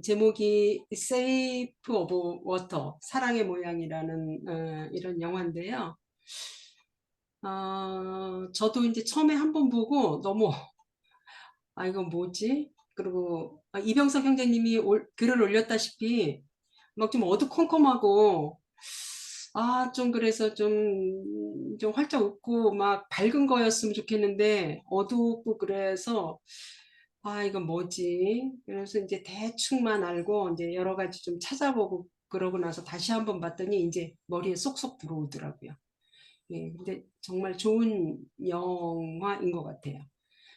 제목이 Shape of Water, 사랑의 모양이라는 이런 영화인데요. 저도 이제 처음에 한번 보고 너무 이건 뭐지? 그리고 이병석 형제님이 글을 올렸다시피 막 좀 어두컴컴하고 좀 그래서 좀 활짝 웃고 막 밝은 거였으면 좋겠는데 어둡고 그래서 이건 뭐지? 그래서 이제 대충만 알고 이제 여러 가지 좀 찾아보고 그러고 나서 다시 한번 봤더니 이제 머리에 쏙쏙 들어오더라고요. 예, 근데 정말 좋은 영화인 것 같아요.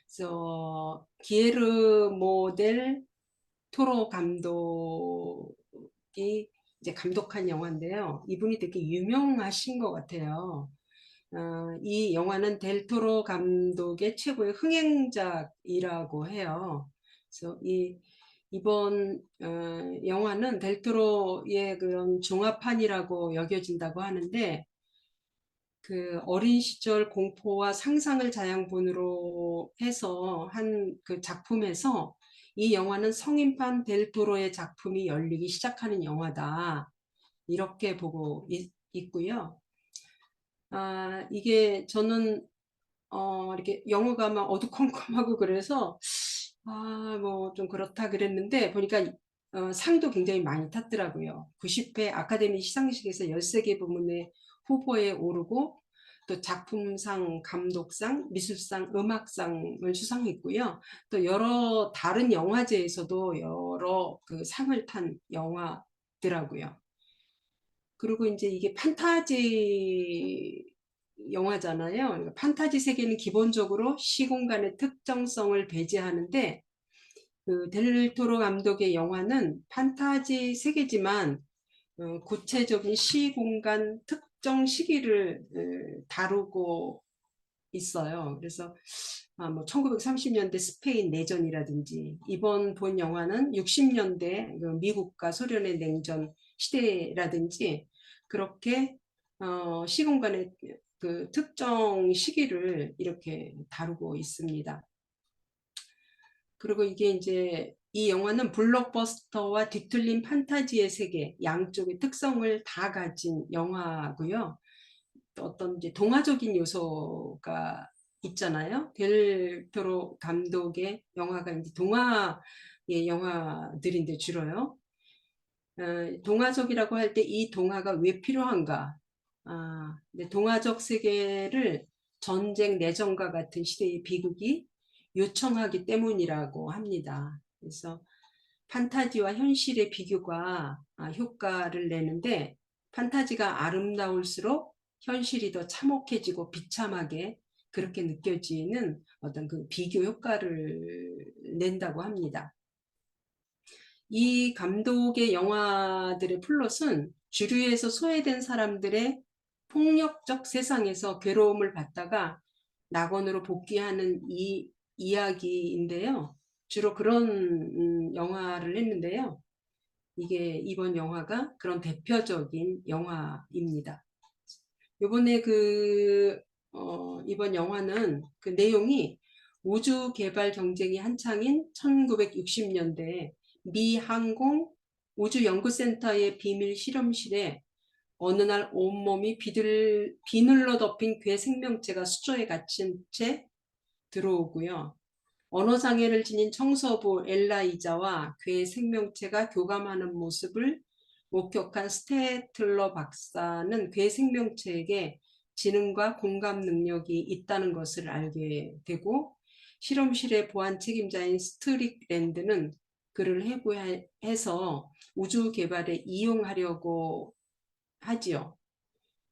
그래서 기에르 모델 토로 감독이 이제 감독한 영화인데요. 이분이 되게 유명하신 것 같아요. 이 영화는 델토로 감독의 최고의 흥행작이라고 해요. 그래서 이번 영화는 델토로의 그런 종합판이라고 여겨진다고 하는데 그 어린 시절 공포와 상상을 자양분으로 해서 한 그 작품에서 이 영화는 성인판 델토로의 작품이 열리기 시작하는 영화다. 이렇게 보고 있고요. 이게 저는 이렇게 영어가 막 어두컴컴하고 그래서 뭐 좀 그렇다 그랬는데 보니까 상도 굉장히 많이 탔더라고요. 90회 아카데미 시상식에서 13개 부문의 후보에 오르고 또 작품상, 감독상, 미술상, 음악상을 수상했고요. 또 여러 다른 영화제에서도 여러 그 상을 탄 영화더라고요. 그리고 이제 이게 판타지 영화잖아요. 그러니까 판타지 세계는 기본적으로 시공간의 특정성을 배제하는데 그 델토로 감독의 영화는 판타지 세계지만 구체적인 시공간 특정 시기를 다루고 있어요. 그래서 뭐 1930년대 스페인 내전이라든지 이번 본 영화는 60년대 미국과 소련의 냉전 시대라든지 그렇게 시공간의 그 특정 시기를 이렇게 다루고 있습니다. 그리고 이게 이제 이 영화는 블록버스터와 뒤틀린 판타지의 세계 양쪽의 특성을 다 가진 영화고요. 어떤 이제 동화적인 요소가 있잖아요. 델토로 감독의 영화가 이제 동화의 영화들인데 주로요. 동화적이라고 할 때 이 동화가 왜 필요한가? 근데 동화적 세계를 전쟁, 내전과 같은 시대의 비극이 요청하기 때문이라고 합니다. 그래서 판타지와 현실의 비교가 효과를 내는데 판타지가 아름다울수록 현실이 더 참혹해지고 비참하게 그렇게 느껴지는 어떤 그 비교 효과를 낸다고 합니다. 이 감독의 영화들의 플롯은 주류에서 소외된 사람들의 폭력적 세상에서 괴로움을 받다가 낙원으로 복귀하는 이 이야기인데요. 주로 그런 영화를 했는데요. 이게 이번 영화가 그런 대표적인 영화입니다. 요번에 이번 영화는 그 내용이 우주 개발 경쟁이 한창인 1960년대 미 항공 우주연구센터의 비밀 실험실에 어느 날 온몸이 비늘로 덮인 괴 생명체가 수조에 갇힌 채 들어오고요. 언어장애를 지닌 청소부 엘라이자와 괴 생명체가 교감하는 모습을 목격한 스테틀러 박사는 괴 생명체에게 지능과 공감 능력이 있다는 것을 알게 되고 실험실의 보안 책임자인 스트릭랜드는 그를 해부해서 우주 개발에 이용하려고 하지요.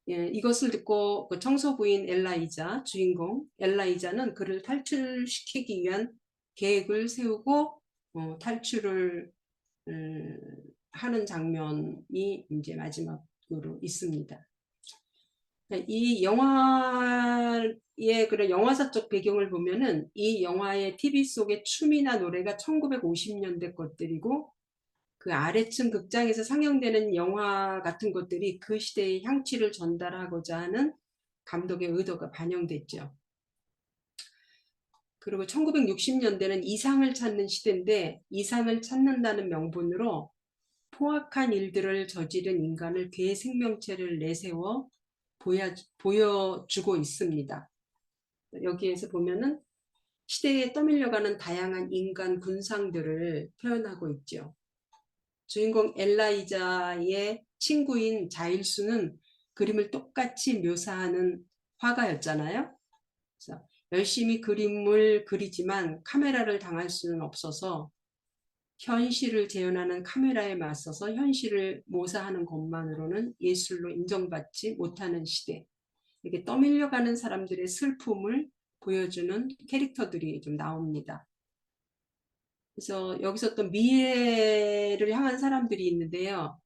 예, 이것을 듣고 그 청소부인 엘라이자, 주인공 엘라이자는 그를 탈출시키기 위한 계획을 세우고 탈출을 음, 하는 장면이 이제 마지막으로 있습니다. 이 영화의 그런 영화사적 배경을 보면은 이 영화의 TV 속의 춤이나 노래가 1950년대 것들이고 그 아래층 극장에서 상영되는 영화 같은 것들이 그 시대의 향취를 전달하고자 하는 감독의 의도가 반영됐죠. 그리고 1960년대는 이상을 찾는 시대인데 이상을 찾는다는 명분으로 포악한 일들을 저지른 인간을 괴 생명체를 내세워 보여주고 있습니다. 여기에서 보면은 시대에 떠밀려가는 다양한 인간 군상들을 표현하고 있죠. 주인공 엘라이자의 친구인 자일수는 그림을 똑같이 묘사하는 화가였잖아요. 그래서 열심히 그림을 그리지만 카메라를 당할 수는 없어서 현실을 재현하는 카메라에 맞서서 현실을 모사하는 것만으로는 예술로 인정받지 못하는 시대. 이렇게 떠밀려가는 사람들의 슬픔을 보여주는 캐릭터들이 좀 나옵니다. 그래서 여기서 또 미래를 향한 사람들이 있는데요.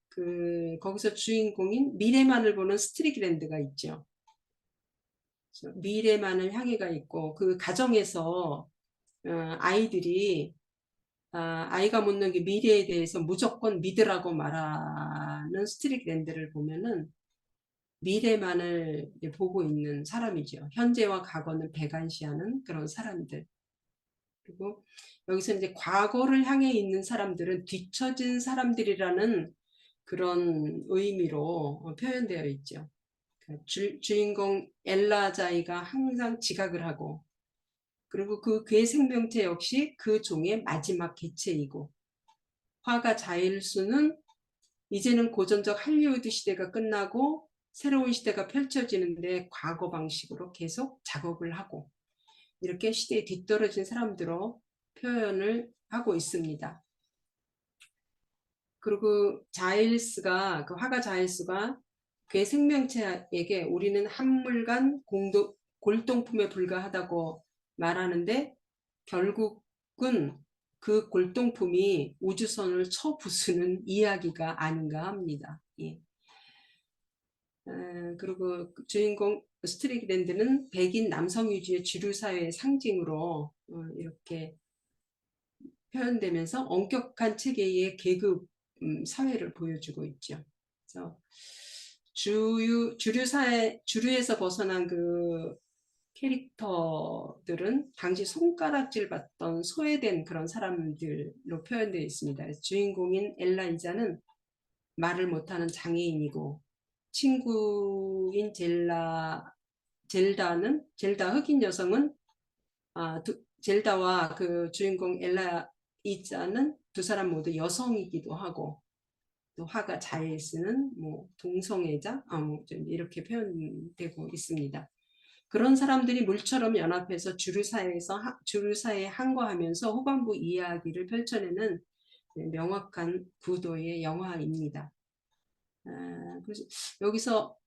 거기서 주인공인 미래만을 보는 스트릭랜드가 있죠. 미래만을 향해가 있고 그 가정에서 아이들이 아이가 묻는 게 미래에 대해서 무조건 믿으라고 말하는 스트릭랜드를 보면은 미래만을 보고 있는 사람이죠. 현재와 과거는 배관시하는 그런 사람들. 그리고 여기서 이제 과거를 향해 있는 사람들은 뒤처진 사람들이라는 그런 의미로 표현되어 있죠. 주인공 엘라자이가 항상 지각을 하고 그리고 그 괴 생명체 역시 그 종의 마지막 개체이고 화가 자일수는 이제는 고전적 할리우드 시대가 끝나고 새로운 시대가 펼쳐지는데 과거 방식으로 계속 작업을 하고 이렇게 시대에 뒤떨어진 사람들로 표현을 하고 있습니다. 그리고 그 화가 자일스가 그의 생명체에게 우리는 한물간 골동품에 불과하다고 말하는데 결국은 그 골동품이 우주선을 쳐부수는 이야기가 아닌가 합니다. 예. 그리고 주인공 스트릭랜드는 백인 남성 위주의 주류 사회의 상징으로 이렇게 표현되면서 엄격한 체계의 계급 사회를 보여주고 있죠. 그래서 주류에서 벗어난 그 캐릭터들은 당시 손가락질 받던 소외된 그런 사람들로 표현되어 있습니다. 주인공인 엘라이자는 말을 못하는 장애인이고 친구인 젤다 흑인 여성은 젤다와 그 주인공 엘라이자는 두 사람 모두 여성이기도 하고 또 화가 자일스는 뭐 동성애자 좀 이렇게 표현되고 있습니다. 그런 사람들이 물처럼 연합해서 주류사회에 항거하면서 후반부 이야기를 펼쳐내는 명확한 구도의 영화입니다. 그래서 여기서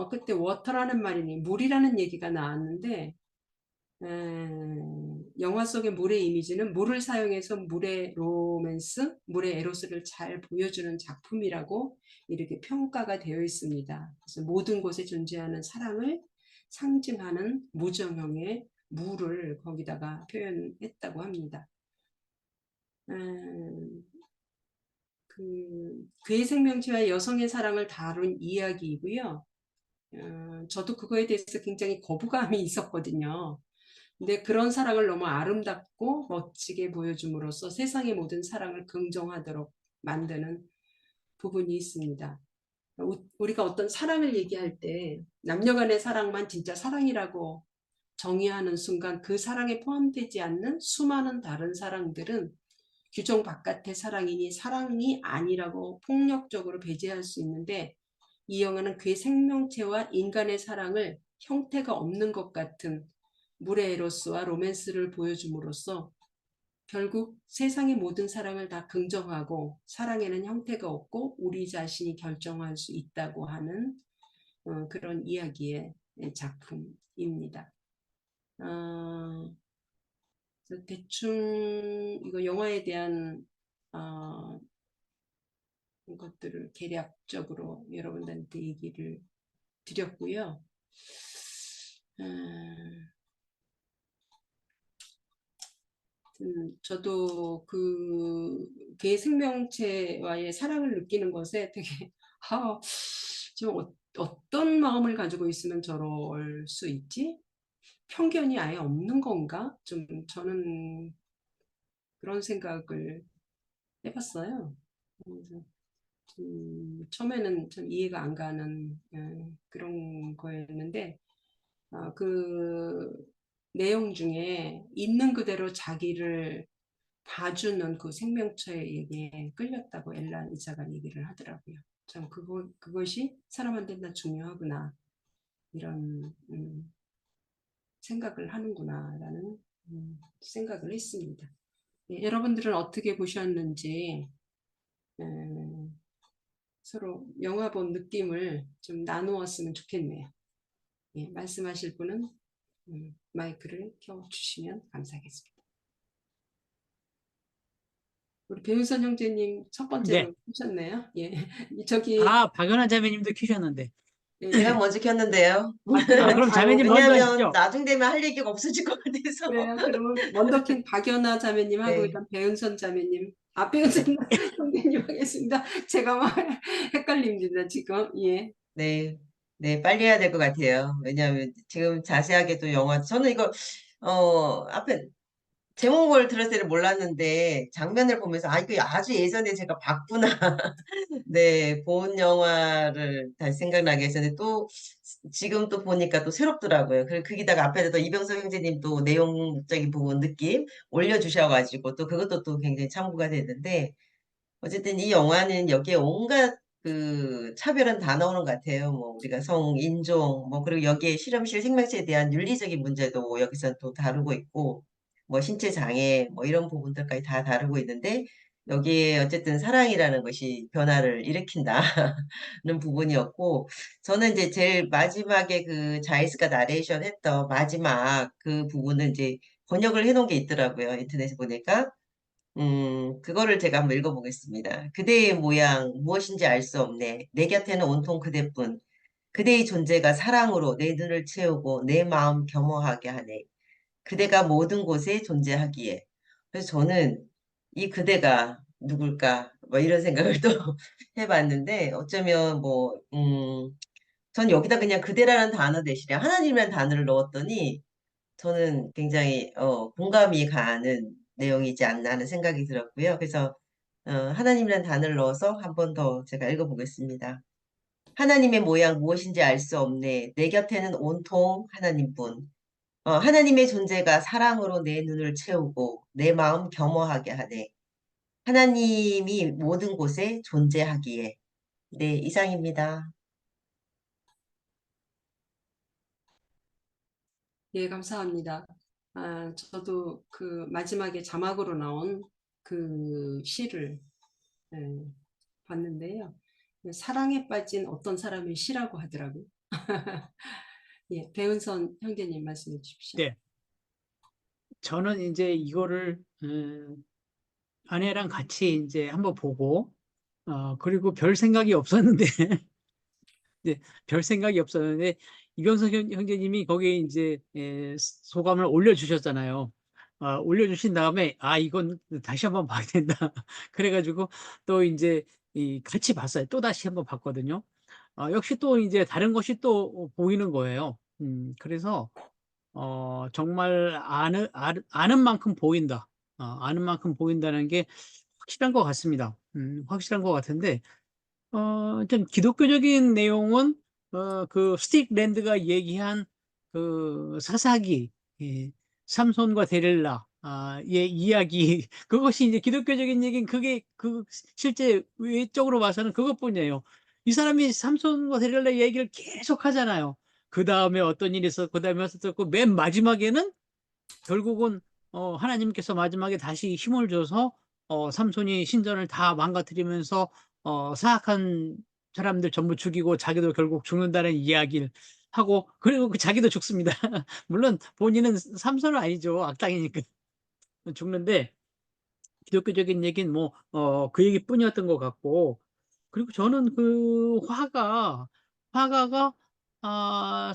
그때 워터라는 말이니 물이라는 얘기가 나왔는데 영화 속의 물의 이미지는 물을 사용해서 물의 로맨스, 물의 에로스를 잘 보여주는 작품이라고 이렇게 평가가 되어 있습니다. 그래서 모든 곳에 존재하는 사랑을 상징하는 무정형의 물을 거기다가 표현했다고 합니다. 그의 생명체와 여성의 사랑을 다룬 이야기이고요. 저도 그거에 대해서 굉장히 거부감이 있었거든요. 근데 그런 사랑을 너무 아름답고 멋지게 보여줌으로써 세상의 모든 사랑을 긍정하도록 만드는 부분이 있습니다. 우리가 어떤 사랑을 얘기할 때 남녀 간의 사랑만 진짜 사랑이라고 정의하는 순간 그 사랑에 포함되지 않는 수많은 다른 사랑들은 규정 바깥의 사랑이니 사랑이 아니라고 폭력적으로 배제할 수 있는데 이 영화는 그의 생명체와 인간의 사랑을 형태가 없는 것 같은 물의 에로스와 로맨스를 보여줌으로써 결국 세상의 모든 사랑을 다 긍정하고 사랑에는 형태가 없고 우리 자신이 결정할 수 있다고 하는 그런 이야기의 작품입니다. 대충 이거 영화에 대한 것들을 개략적으로 여러분들한테 얘기를 드렸고요. 저도 개 생명체와의 사랑을 느끼는 것에 되게 좀 어떤 마음을 가지고 있으면 저럴 수 있지? 편견이 아예 없는 건가? 좀 저는 그런 생각을 해봤어요. 그래서 처음에는 좀 이해가 안 가는 그런 거였는데 그 내용 중에 있는 그대로 자기를 봐주는 그 생명체의 얘기에 끌렸다고 엘란 이자가 얘기를 하더라고요. 참 그것이 사람한테 나 중요하구나 이런 생각을 하는구나라는 생각을 했습니다. 예, 여러분들은 어떻게 보셨는지 서로 영화 본 느낌을 좀 나누었으면 좋겠네요. 예, 말씀하실 분은 마이크를 켜주시면 감사하겠습니다. 우리 배윤선 형제님 첫 네. 번째로 하셨네요. 예, 저기 박연아 자매님도 키셨는데. 제가 예, 먼저 켰는데요. 그래요? 그럼 아유, 자매님 먼저 왜냐하면 하시죠. 나중 되면 할 얘기가 없어질 것 같아서. 그래요. 그러면 원더킹 박연아 자매님 하고 네, 일단 배윤선 자매님, 배윤선 형제님 하겠습니다. 제가 막 헷갈립니다 지금. 예. 네, 네, 빨리 해야 될 것 같아요. 왜냐하면 지금 자세하게 또 영화, 저는 이거, 앞에 제목을 들었을 때는 몰랐는데, 장면을 보면서, 이거 아주 예전에 제가 봤구나. 네, 본 영화를 다시 생각나게 했었는데, 또, 지금 또 보니까 또 새롭더라고요. 그리고 거기다가 앞에다 또 이병석 형제님 또 내용적인 부분 느낌 올려주셔가지고, 또 그것도 또 굉장히 참고가 됐는데, 어쨌든 이 영화는 여기에 온갖 그 차별은 다 나오는 것 같아요. 뭐 우리가 성, 인종, 뭐 그리고 여기에 실험실 생명체에 대한 윤리적인 문제도 여기서 또 다루고 있고, 뭐 신체 장애, 뭐 이런 부분들까지 다 다루고 있는데 여기에 어쨌든 사랑이라는 것이 변화를 일으킨다는 부분이었고, 저는 이제 제일 마지막에 그 자이스가 나레이션 했던 마지막 그 부분은 이제 번역을 해놓은 게 있더라고요. 인터넷에 보니까. 그거를 제가 한번 읽어보겠습니다. 그대의 모양, 무엇인지 알 수 없네. 내 곁에는 온통 그대뿐. 그대의 존재가 사랑으로 내 눈을 채우고 내 마음 겸허하게 하네. 그대가 모든 곳에 존재하기에. 그래서 저는 이 그대가 누굴까? 뭐 이런 생각을 또 해봤는데, 어쩌면 뭐, 전 여기다 그냥 그대라는 단어 대신에 하나님이라는 단어를 넣었더니, 저는 굉장히 공감이 가는 내용이지 않나 하는 생각이 들었고요. 그래서 하나님이라는 단어를 넣어서 한 번 더 제가 읽어보겠습니다. 하나님의 모양 무엇인지 알 수 없네. 내 곁에는 온통 하나님뿐. 하나님의 존재가 사랑으로 내 눈을 채우고 내 마음 겸허하게 하네. 하나님이 모든 곳에 존재하기에. 네, 이상입니다. 예, 감사합니다. 저도 그 마지막에 자막으로 나온 그 시를 예, 봤는데요. 사랑에 빠진 어떤 사람의 시라고 하더라고요. 예, 배은선 형제님 말씀해 주십시오. 네. 저는 이제 이거를 아내랑 같이 이제 한번 보고 그리고 별 생각이 없었는데 네, 별 생각이 없었는데 이병석 형제님이 거기에 이제 소감을 올려주셨잖아요. 올려주신 다음에 이건 다시 한번 봐야 된다. 그래가지고 또 이제 같이 봤어요. 또 다시 한번 봤거든요. 역시 또 이제 다른 것이 또 보이는 거예요. 그래서 정말 아는 만큼 보인다. 아는 만큼 보인다는 게 확실한 것 같습니다. 확실한 것 같은데 좀 기독교적인 내용은 그 스틱랜드가 얘기한 그 사사기, 예, 삼손과 데릴라, 의 이야기, 그것이 이제 기독교적인 얘기는 그게 실제 외적으로 봐서는 그것뿐이에요. 이 사람이 삼손과 데릴라 얘기를 계속 하잖아요. 그 다음에 어떤 일이 있었고, 그 다음에 어떻고, 맨 마지막에는 결국은 하나님께서 마지막에 다시 힘을 줘서 삼손이 신전을 다 망가뜨리면서 사악한 사람들 전부 죽이고 자기도 결국 죽는다는 이야기를 하고 그리고 그 자기도 죽습니다. 물론 본인은 삼손은 아니죠. 악당이니까 죽는데 기독교적인 얘기는 뭐 그 얘기뿐이었던 것 같고 그리고 저는 그 화가가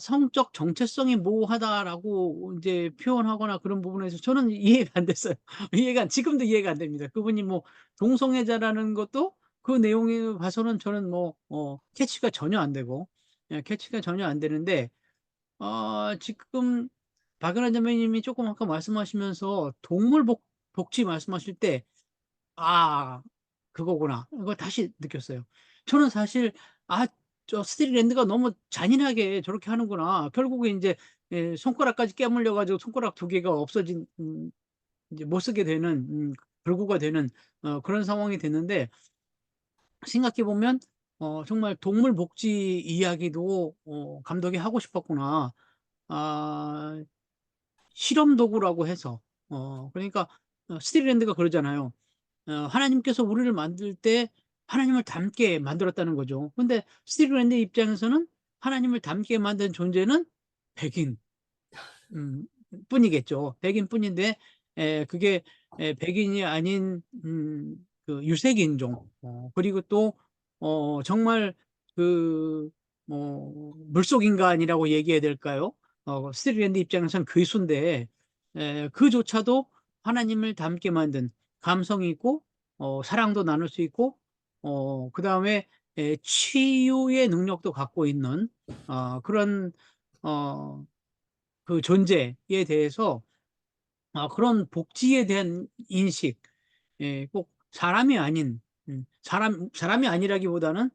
성적 정체성이 모호하다라고 이제 표현하거나 그런 부분에서 저는 이해가 안 됐어요. 지금도 이해가 안 됩니다. 그분이 뭐 동성애자라는 것도 그 내용에 봐서는 저는 뭐 캐치가 전혀 안 되고, 캐치가 전혀 안 되는데 지금 박연아 자매님이 조금 아까 말씀하시면서 동물 복지 말씀하실 때, 아, 그거구나. 이거 다시 느꼈어요. 저는 사실, 아, 저 스트리랜드가 너무 잔인하게 저렇게 하는구나. 결국에 이제 손가락까지 깨물려가지고 손가락 두 개가 없어진, 이제 못 쓰게 되는, 불구가 되는 그런 상황이 됐는데, 생각해 보면 정말 동물 복지 이야기도 감독이 하고 싶었구나. 아, 실험 도구라고 해서 그러니까 스틸랜드가 그러잖아요. 하나님께서 우리를 만들 때 하나님을 닮게 만들었다는 거죠. 근데 스틸랜드 입장에서는 하나님을 닮게 만든 존재는 백인 음, 뿐이겠죠. 백인 뿐인데 그게 백인이 아닌 그 유색인종 그리고 또 정말 그 물속 인간이라고 얘기해야 될까요? 스틸랜드 입장에서는 괴수인데 그조차도 하나님을 닮게 만든 감성이 있고 사랑도 나눌 수 있고 그다음에 치유의 능력도 갖고 있는 그런 어, 그 존재에 대해서 그런 복지에 대한 인식, 꼭 사람이 아닌, 사람이 아니라기보다는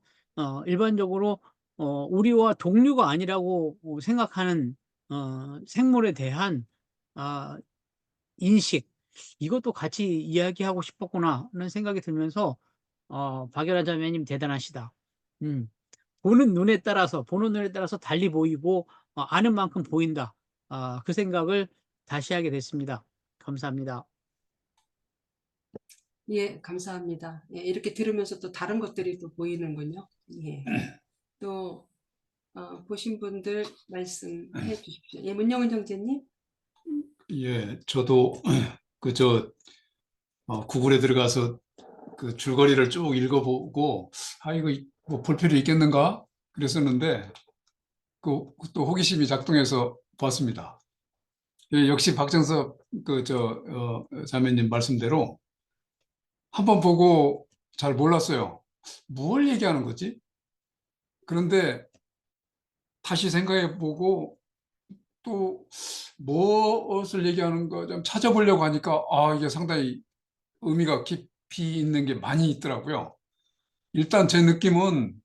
일반적으로 우리와 동류가 아니라고 생각하는 생물에 대한 아, 인식, 이것도 같이 이야기하고 싶었구나라는 생각이 들면서 박연아 자매님 대단하시다. 음. 보는 눈에 따라서 달리 보이고 아는 만큼 보인다. 그 생각을 다시 하게 됐습니다. 감사합니다. 예, 감사합니다. 예, 이렇게 들으면서 또 다른 것들이 또 보이는군요. 예. 또 보신 분들 말씀해 주십시오. 예, 문영은 형제님. 예, 저도 그저 구글에 들어가서 그 줄거리를 쭉 읽어보고 이거 뭐 볼 필요 있겠는가 그랬었는데 또 호기심이 작동해서 봤습니다. 예, 역시 박정섭 자매님 말씀대로 한번 보고 잘 몰랐어요. 뭘 얘기하는 거지? 그런데 다시 생각해보고 또 무엇을 얘기하는가 좀 찾아보려고 하니까 이게 상당히 의미가 깊이 있는 게 많이 있더라고요. 일단 제 느낌은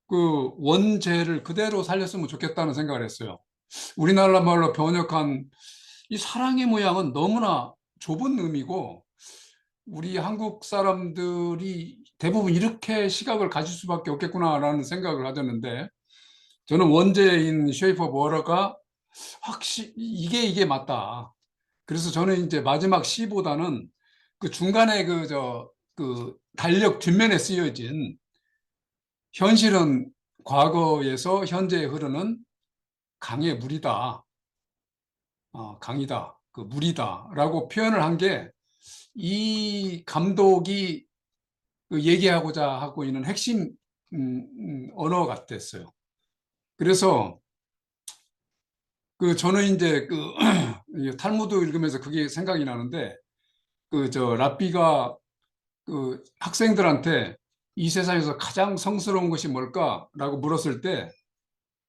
그 원제를 그대로 살렸으면 좋겠다는 생각을 했어요. 우리나라 말로 번역한 이 사랑의 모양은 너무나 좁은 의미고 우리 한국 사람들이 대부분 이렇게 시각을 가질 수밖에 없겠구나라는 생각을 가졌는데 저는 원제인 쉐이퍼 워러가 확실히 이게 맞다. 그래서 저는 이제 마지막 시보다는 그 중간에 그 달력 뒷면에 쓰여진 현실은 과거에서 현재에 흐르는 강의 물이다. 강이다. 그 물이다라고 표현을 한 게 이 감독이 그 얘기하고자 하고 있는 핵심 언어 같았어요. 그래서 그 저는 이제 그 탈무드 읽으면서 그게 생각이 나는데 랍비가 그 학생들한테 이 세상에서 가장 성스러운 것이 뭘까라고 물었을 때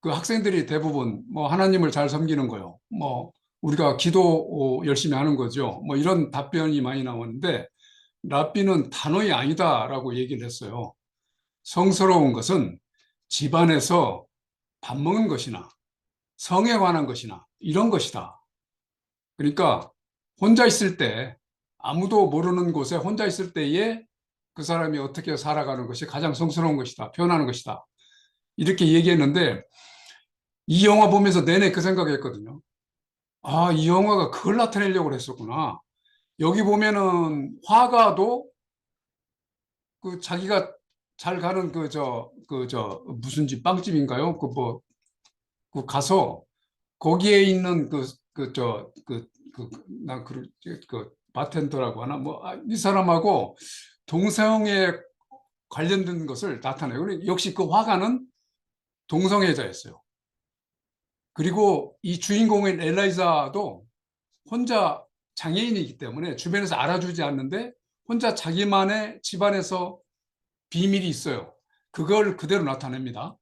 그 학생들이 대부분 뭐 하나님을 잘 섬기는 거요. 뭐 우리가 기도 열심히 하는 거죠. 뭐 이런 답변이 많이 나오는데 랍비는 단어이 아니다라고 얘기를 했어요. 성스러운 것은 집안에서 밥 먹는 것이나 성에 관한 것이나 이런 것이다. 그러니까 혼자 있을 때 아무도 모르는 곳에 혼자 있을 때에 그 사람이 어떻게 살아가는 것이 가장 성스러운 것이다. 표현하는 것이다. 이렇게 얘기했는데 이 영화 보면서 내내 그 생각했거든요. 이 영화가 그걸 나타내려고 했었구나. 여기 보면은 화가도 그 자기가 잘 가는 무슨 집 빵집인가요? 그 가서 거기에 있는 바텐더라고 하나 이 사람하고 동성애 관련된 것을 나타내요. 역시 그 화가는 동성애자였어요. 그리고 이 주인공인 엘라이자도 혼자 장애인이기 때문에 주변에서 알아주지 않는데 혼자 자기만의 집안에서 비밀이 있어요. 그걸 그대로 나타냅니다.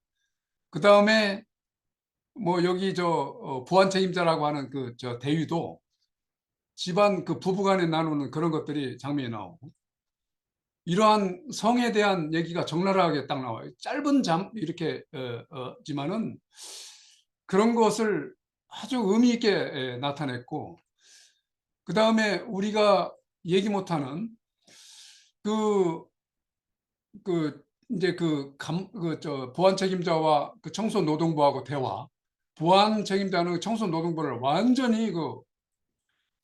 그 다음에 뭐 여기 보안 책임자라고 하는 대위도 집안 그 부부간에 나누는 그런 것들이 장면이 나오고, 이러한 성에 대한 얘기가 적나라하게 딱 나와요. 짧은 이렇게 지만은 그런 것을 아주 의미 있게 나타냈고, 그 다음에 우리가 얘기 못하는 그 이제 보안 책임자와 그 청소노동부하고 대화. 보안 책임자는 청소노동부를 완전히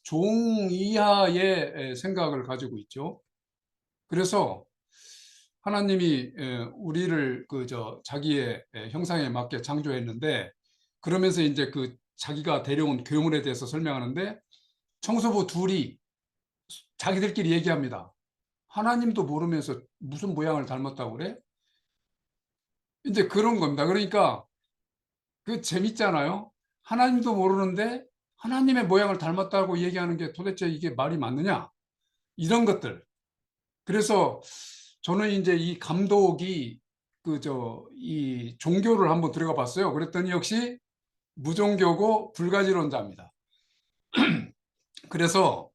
종 이하의 생각을 가지고 있죠. 그래서 하나님이 우리를 자기의 형상에 맞게 창조했는데, 그러면서 이제 자기가 데려온 괴물에 대해서 설명하는데, 청소부 둘이 자기들끼리 얘기합니다. 하나님도 모르면서 무슨 모양을 닮았다고 그래? 이제 그런 겁니다. 그러니까 재밌잖아요. 하나님도 모르는데 하나님의 모양을 닮았다고 얘기하는 게 도대체 이게 말이 맞느냐? 이런 것들. 그래서 저는 이제 이 감독이 이 종교를 한번 들어가 봤어요. 그랬더니 역시 무종교고 불가지론자입니다. 그래서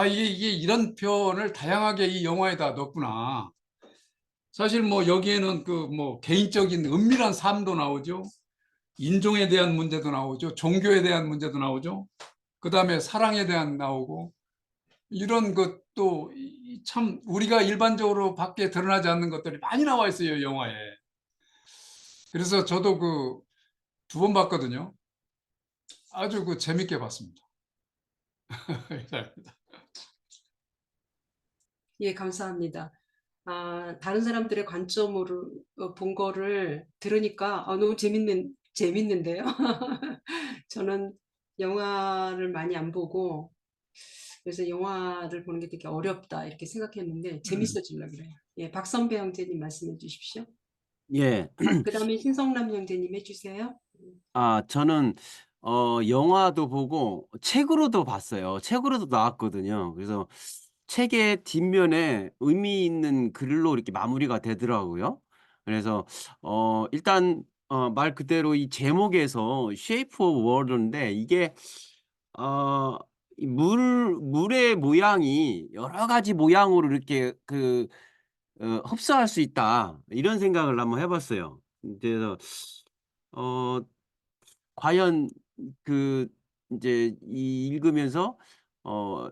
이게 이런 표현을 다양하게 이 영화에다 넣었구나. 사실 뭐 여기에는 개인적인 은밀한 삶도 나오죠. 인종에 대한 문제도 나오죠. 종교에 대한 문제도 나오죠. 그 다음에 사랑에 대한 나오고, 이런 것도 참 우리가 일반적으로 밖에 드러나지 않는 것들이 많이 나와 있어요, 영화에. 그래서 저도 2번 봤거든요. 아주 재밌게 봤습니다. 예, 감사합니다. 다른 사람들의 관점으로 본 거를 들으니까 너무 재밌는데요. 저는 영화를 많이 안 보고, 그래서 영화를 보는 게 되게 어렵다 이렇게 생각했는데 재밌어지려고 그래요. 예, 박선배 형제님 말씀해 주십시오. 예. 그 다음에 신성남 형제님 해주세요. 저는 영화도 보고 책으로도 봤어요. 책으로도 나왔거든요. 그래서 책의 뒷면에 의미 있는 글로 이렇게 마무리가 되더라고요. 그래서 일단 말 그대로 이 제목에서 Shape of Water인데, 이게 이 물의 모양이 여러 가지 모양으로 이렇게 흡수할 수 있다, 이런 생각을 한번 해 봤어요. 그래서 어 과연 인제 읽으면서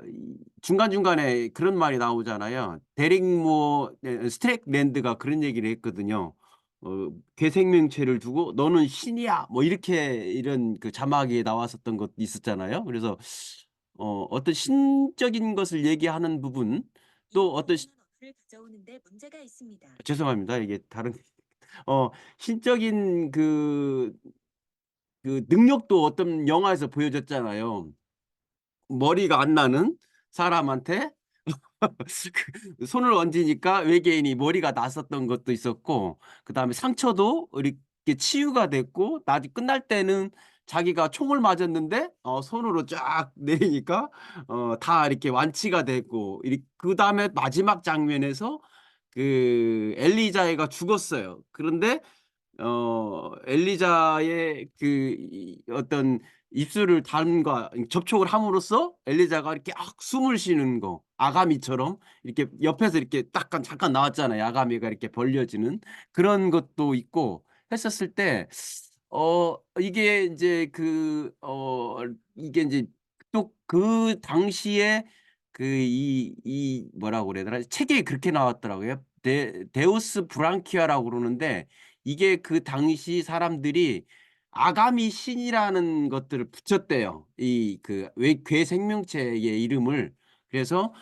이 중간중간에 그런 말이 나오잖아요. 데릭 스트랙랜드가 그런 얘기를 했거든요. "괴 생명체를 두고 너는 신이야." 뭐 이렇게, 이런 자막이 나왔었던 것도 있었잖아요. 그래서 어떤 신적인 것을 얘기하는 부분, 또 어떤 언어를 가져오는데 문제가 있습니다. 죄송합니다. 이게 다른 신적인 능력도 어떤 영화에서 보여줬잖아요. 머리가 안 나는 사람한테 손을 얹으니까 외계인이 머리가 났었던 것도 있었고, 그다음에 상처도 이렇게 치유가 됐고, 끝날 때는 자기가 총을 맞았는데 손으로 쫙 내리니까 다 이렇게 완치가 됐고, 그다음에 마지막 장면에서 엘리자애가 죽었어요. 그런데 엘리자의 어떤 입술을 닿음과 접촉을 함으로써 엘리자가 이렇게 숨을 쉬는 거, 아가미처럼 이렇게 옆에서 이렇게 잠깐 나왔잖아요. 아가미가 이렇게 벌려지는 그런 것도 있고 했었을 때, 이게 이제 이게 이제 또 그 당시에 이 뭐라고 그래야 되나? 책에 그렇게 나왔더라고요. 데우스 브랑키아라고 그러는데, 이게 그 당시 사람들이 아가미 신이라는 것들을 붙였대요. 괴 생명체의 이름을. 그래서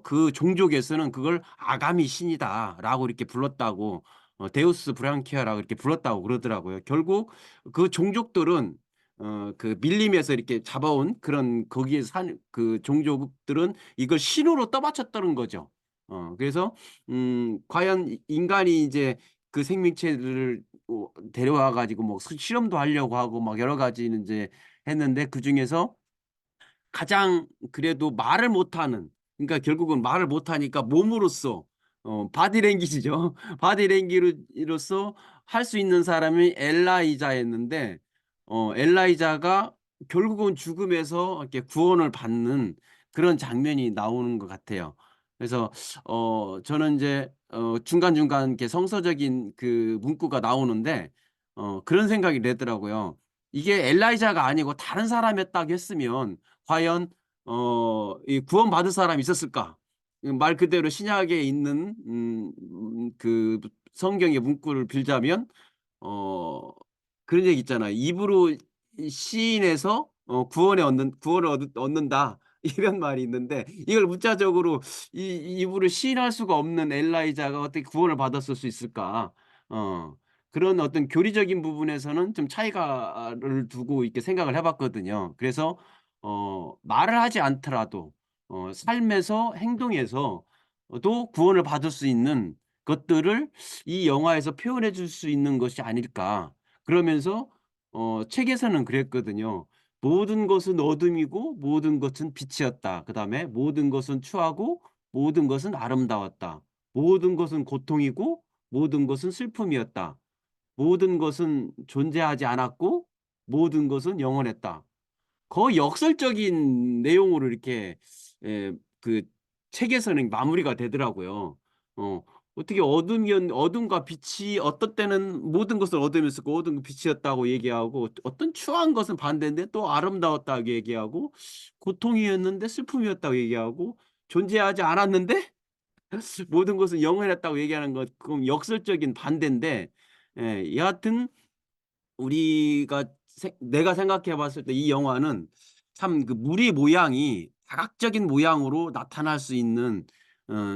그 종족에서는 그걸 아가미 신이다라고 이렇게 불렀다고, 데우스 브랑키아라고 이렇게 불렀다고 그러더라고요. 결국 그 종족들은 밀림에서 이렇게 잡아온 거기에 산 종족들은 이걸 신으로 떠받쳤다는 거죠. 그래서 과연 인간이 이제 그 생명체들을 데려와 가지고 뭐 실험도 하려고 하고 막 여러 가지 이제 했는데, 그중에서 가장 그래도 말을 못하는, 그러니까 결국은 말을 못하니까 몸으로써 바디랭귀지죠. 바디랭귀지로서 할 수 있는 사람이 엘라이자였는데, 엘라이자가 결국은 죽음에서 이렇게 구원을 받는 그런 장면이 나오는 것 같아요. 그래서 저는 이제 중간중간 이렇게 성서적인 그 문구가 나오는데 그런 생각이 들더라고요. 이게 엘라이자가 아니고 다른 사람이었다고 했으면 과연 이 구원받을 사람이 있었을까? 말 그대로 신약에 있는 그 성경의 문구를 빌자면 어 그런 얘기 있잖아요. "입으로 시인해서 구원을 얻는다." 이런 말이 있는데 이걸 문자적으로 이 입으로 시인할 수가 없는 엘라이자가 어떻게 구원을 받았을 수 있을까? 어 그런 어떤 교리적인 부분에서는 좀 차이가를 두고 이렇게 생각을 해 봤거든요. 그래서 말을 하지 않더라도 삶에서 행동에서 도 구원을 받을 수 있는 것들을 이 영화에서 표현해 줄 수 있는 것이 아닐까. 그러면서 책에서는 그랬거든요. "모든 것은 어둠이고 모든 것은 빛이었다." 그다음에 "모든 것은 추하고 모든 것은 아름다웠다. 모든 것은 고통이고 모든 것은 슬픔이었다. 모든 것은 존재하지 않았고 모든 것은 영원했다." 거의 역설적인 내용으로 이렇게 그 책에서는 마무리가 되더라고요. 어 어떻게 어둠과 빛이 어떤 때는 모든 것을 어둠이었고 모든 건 빛이었다고 얘기하고 어떤 추한 것은 반대인데 또 아름다웠다고 얘기하고 고통이었는데 슬픔이었다고 얘기하고 존재하지 않았는데 모든 것은 영원했다고 얘기하는 것 그건 역설적인 반대인데 여하튼 우리가 내가 생각해 봤을 때 이 영화는 참 그 무리 모양이 다각적인 모양으로 나타날 수 있는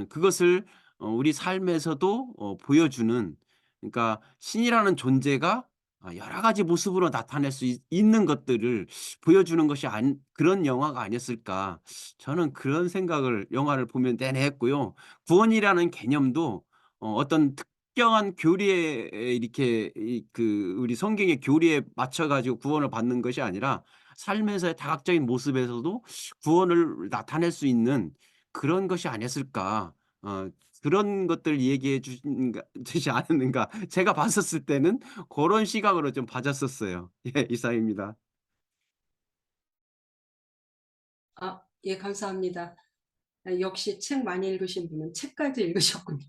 그것을 우리 삶에서도 보여주는 그러니까 신이라는 존재가 여러 가지 모습으로 나타낼 수 있는 것들을 보여주는 것이 그런 영화가 아니었을까. 저는 그런 생각을 영화를 보면 내내 했고요. 구원이라는 개념도 어떤 특정한 교리에 이렇게 우리 성경의 교리에 맞춰 가지고 구원을 받는 것이 아니라 삶에서의 다각적인 모습에서도 구원을 나타낼 수 있는 그런 것이 아니었을까. 그런 것들을 얘기해 주지 않았는가. 제가 봤었을 때는 그런 시각으로 좀 봐졌었어요. 예 이상입니다. 예, 감사합니다. 역시 책 많이 읽으신 분은 책까지 읽으셨군요.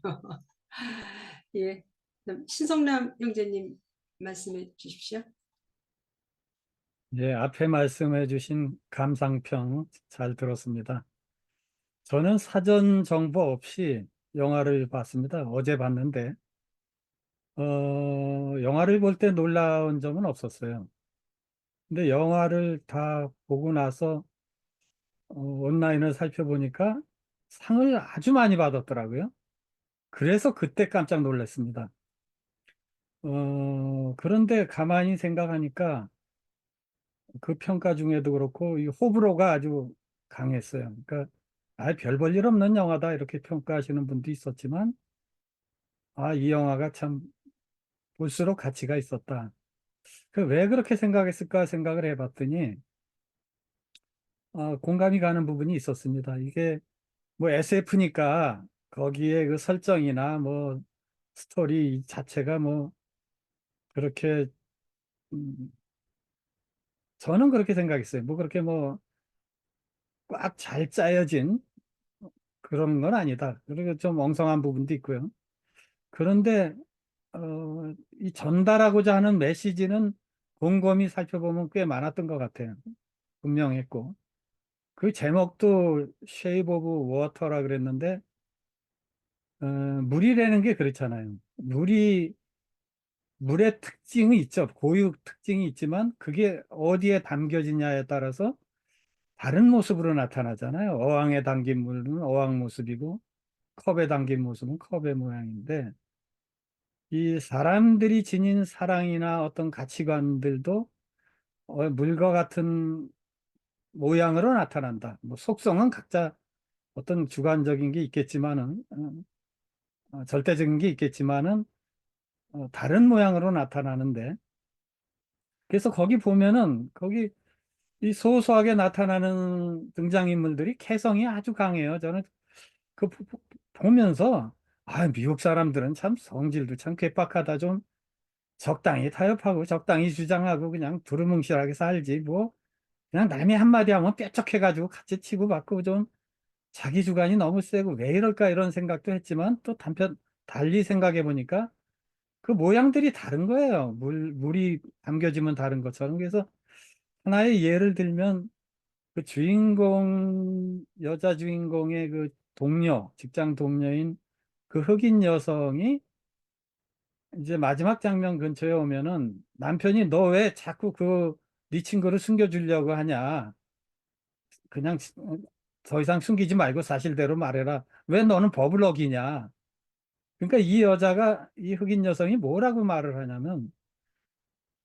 예. 그럼 신성남 형제님 말씀해 주십시오. 예, 앞에 말씀해 주신 감상평 잘 들었습니다. 저는 사전 정보 없이 영화를 봤습니다. 어제 봤는데, 영화를 볼 때 놀라운 점은 없었어요. 근데 영화를 다 보고 나서 온라인을 살펴보니까 상을 아주 많이 받았더라고요. 그래서 그때 깜짝 놀랐습니다. 그런데 가만히 생각하니까 그 평가 중에도 그렇고 이 호불호가 아주 강했어요. 그러니까 별 볼 일 없는 영화다 이렇게 평가하시는 분도 있었지만 이 영화가 참 볼수록 가치가 있었다. 그 왜 그렇게 생각했을까 생각을 해봤더니 공감이 가는 부분이 있었습니다. 이게 뭐 SF니까 거기에 그 설정이나 뭐 스토리 자체가 뭐 그렇게 음, 저는 그렇게 생각했어요. 뭐 그렇게 뭐 꽉 잘 짜여진 그런 건 아니다. 그리고 좀 엉성한 부분도 있고요. 그런데 이 전달하고자 하는 메시지는 곰곰이 살펴보면 꽤 많았던 것 같아요. 분명했고 그 제목도 Shape of Water라 그랬는데 물이라는 게 그렇잖아요. 물의 특징이 있죠. 고유 특징이 있지만 그게 어디에 담겨지냐에 따라서 다른 모습으로 나타나잖아요. 어항에 담긴 물은 어항 모습이고 컵에 담긴 모습은 컵의 모양인데 이 사람들이 지닌 사랑이나 어떤 가치관들도 물과 같은 모양으로 나타난다. 뭐 속성은 각자 어떤 주관적인 게 있겠지만은 절대적인 게 있겠지만은 다른 모양으로 나타나는데 그래서 거기 보면은 거기 이 소소하게 나타나는 등장인물들이 개성이 아주 강해요. 저는 그 보면서 미국 사람들은 참 성질도 참 괴팍하다 좀 적당히 타협하고 적당히 주장하고 그냥 두루뭉실하게 살지 뭐 그냥 남이 한마디 하면 뾰족해가지고 같이 치고받고 좀 자기 주관이 너무 세고 왜 이럴까 이런 생각도 했지만 또 단편 달리 생각해 보니까 그 모양들이 다른 거예요. 물이 담겨지면 다른 것처럼. 그래서 하나의 예를 들면 그 주인공, 여자 주인공의 그 동료, 직장 동료인 그 흑인 여성이 이제 마지막 장면 근처에 오면은 남편이 너 왜 자꾸 네 친구를 숨겨주려고 하냐. 그냥 더 이상 숨기지 말고 사실대로 말해라. 왜 너는 법을 어기냐. 그러니까 이 여자가, 이 흑인 여성이 뭐라고 말을 하냐면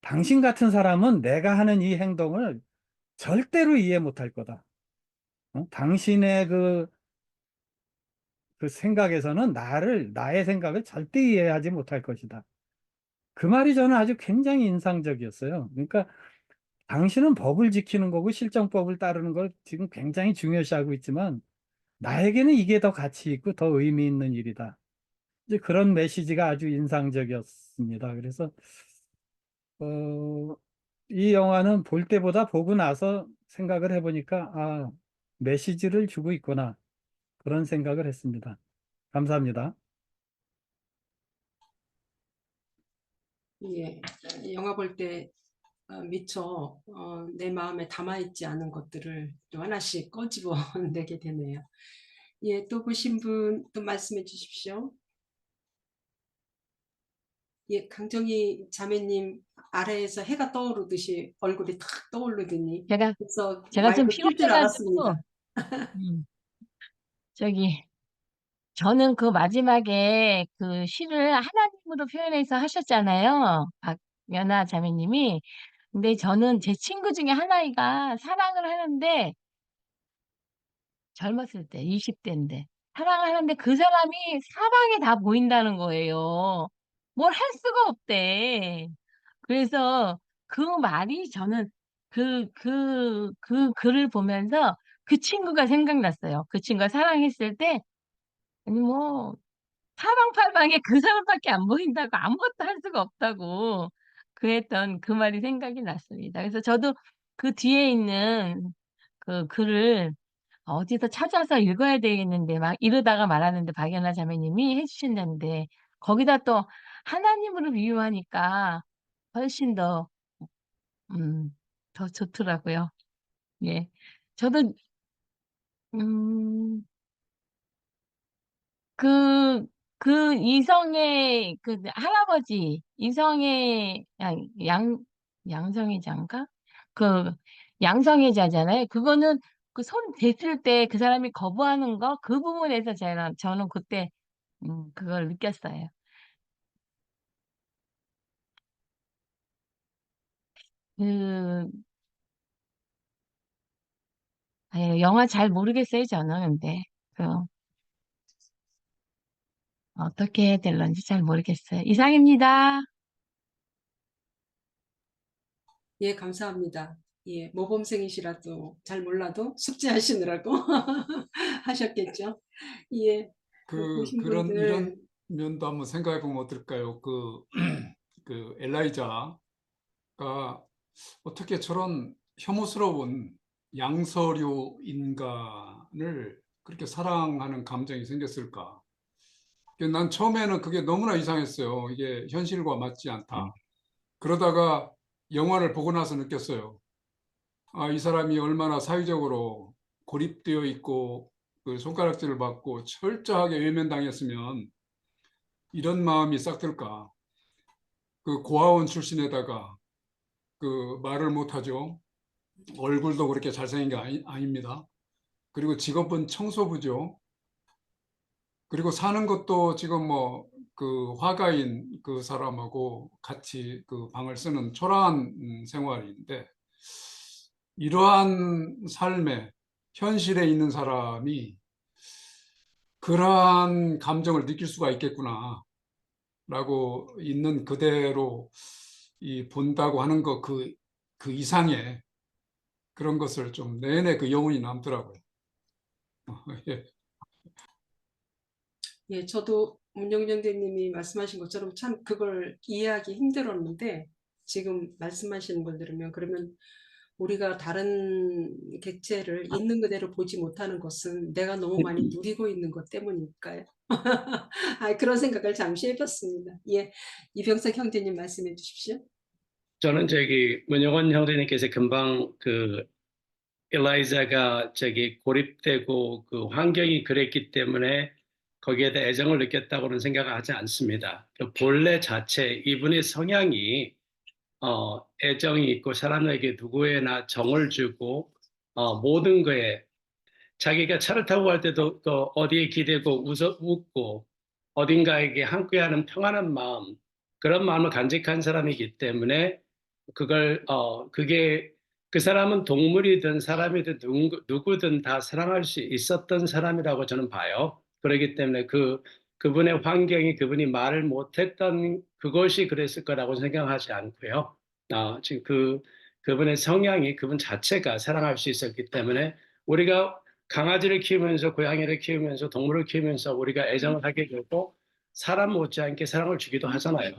당신 같은 사람은 내가 하는 이 행동을 절대로 이해 못할 거다. 당신의 그 생각에서는 나의 생각을 절대 이해하지 못할 것이다. 그 말이 저는 아주 굉장히 인상적이었어요. 그러니까 당신은 법을 지키는 거고 실정법을 따르는 걸 지금 굉장히 중요시하고 있지만 나에게는 이게 더 가치 있고 더 의미 있는 일이다. 이제 그런 메시지가 아주 인상적이었습니다. 그래서 어, 이 영화는 볼 때보다 보고 나서 생각을 해보니까 아, 메시지를 주고 있구나. 그런 생각을 했습니다. 감사합니다. 예, 영화 볼 때 미처 내 마음에 담아있지 않은 것들을 또 하나씩 꺼집어내게 되네요. 예, 또 보신 분 또 말씀해 주십시오. 예, 강정희 자매님 아래에서 해가 떠오르듯이 얼굴이 탁 떠오르더니 그래서 제가 좀 마이크 킬 줄 피곤해가지고, 알았습니다. 음, 저기, 저는 그 마지막에 그 시를 하나님으로 표현해서 하셨잖아요. 박연아 자매님이. 근데 저는 제 친구 중에 하나가 사랑을 하는데, 젊었을 때, 20대인데, 사랑을 하는데 그 사람이 사랑이 다 보인다는 거예요. 뭘 할 수가 없대. 그래서 그 말이 저는 그 글을 보면서 그 친구가 생각났어요. 그 친구가 사랑했을 때, 아니 뭐, 사방팔방에 그 사람밖에 안 보인다고 아무것도 할 수가 없다고 그랬던 그 말이 생각이 났습니다. 그래서 저도 그 뒤에 있는 그 글을 어디서 찾아서 읽어야 되겠는데 막 이러다가 말하는데 박연아 자매님이 해주신다는데 거기다 또 하나님으로 비유하니까 훨씬 음, 더 좋더라고요. 예. 저도, 음, 그, 이성의, 할아버지, 양성애자인가? 그, 양성애자잖아요. 그거는 그 손 댔을 때 그 사람이 거부하는 거, 그 부분에서 저는 그때, 그걸 느꼈어요. 그, 영화 잘 모르겠어요, 저는, 근데. 그, 어떻게 해야 될런지 잘 모르겠어요. 이상입니다. 예, 감사합니다. 예, 모범생이시라도 잘 몰라도 숙제하시느라고 하셨겠죠. 예, 보신 이런 분들 면도 한번 생각해 보면 어떨까요? 그 엘라이자가 어떻게 저런 혐오스러운 양서류 인간을 그렇게 사랑하는 감정이 생겼을까? 난 처음에는 그게 너무나 이상했어요. 이게 현실과 맞지 않다. 그러다가 영화를 보고 나서 느꼈어요. 아, 이 사람이 얼마나 사회적으로 고립되어 있고 그 손가락질을 받고 철저하게 외면당했으면 이런 마음이 싹 들까. 그 고아원 출신에다가 그 말을 못하죠. 얼굴도 그렇게 잘생긴 게 아닙니다. 그리고 직업은 청소부죠. 그리고 사는 것도 지금 뭐 그 화가인 그 사람하고 같이 그 방을 쓰는 초라한 생활인데 이러한 삶에 현실에 있는 사람이 그러한 감정을 느낄 수가 있겠구나 라고 있는 그대로 본다고 하는 것 그 이상의 그런 것을 좀 내내 그 여운이 남더라고요. 예. 예, 저도 문영정대님이 말씀하신 것처럼 참 그걸 이해하기 힘들었는데 지금 말씀하시는 걸 들으면 그러면 우리가 다른 객체를 있는 그대로 보지 못하는 것은 내가 너무 많이 누리고 있는 것 때문일까요? 그런 생각을 잠시 해봤습니다. 예, 이병석 형제님 말씀해 주십시오. 저는 문영원 형제님께서 금방 엘라이자가 고립되고 그 환경이 그랬기 때문에 거기에 대해 애정을 느꼈다고는 생각하지 않습니다. 그 본래 자체 이분의 성향이 애정이 있고 사람에게 누구에나 정을 주고 모든 거에 자기가 차를 타고 갈 때도 또 어디에 기대고 웃고 어딘가에게 함께하는 평안한 마음 그런 마음을 간직한 사람이기 때문에 그게 그 사람은 동물이든 사람이든 누구든 다 사랑할 수 있었던 사람이라고 저는 봐요. 그렇기 때문에 그분의 환경이 그분이 말을 못했던 그것이 그랬을 거라고 생각하지 않고요. 지금 그분의 성향이 그분 자체가 사랑할 수 있었기 때문에 우리가 강아지를 키우면서 고양이를 키우면서 동물을 키우면서 우리가 애정을 하게 되고 사람 못지않게 사랑을 주기도 하잖아요.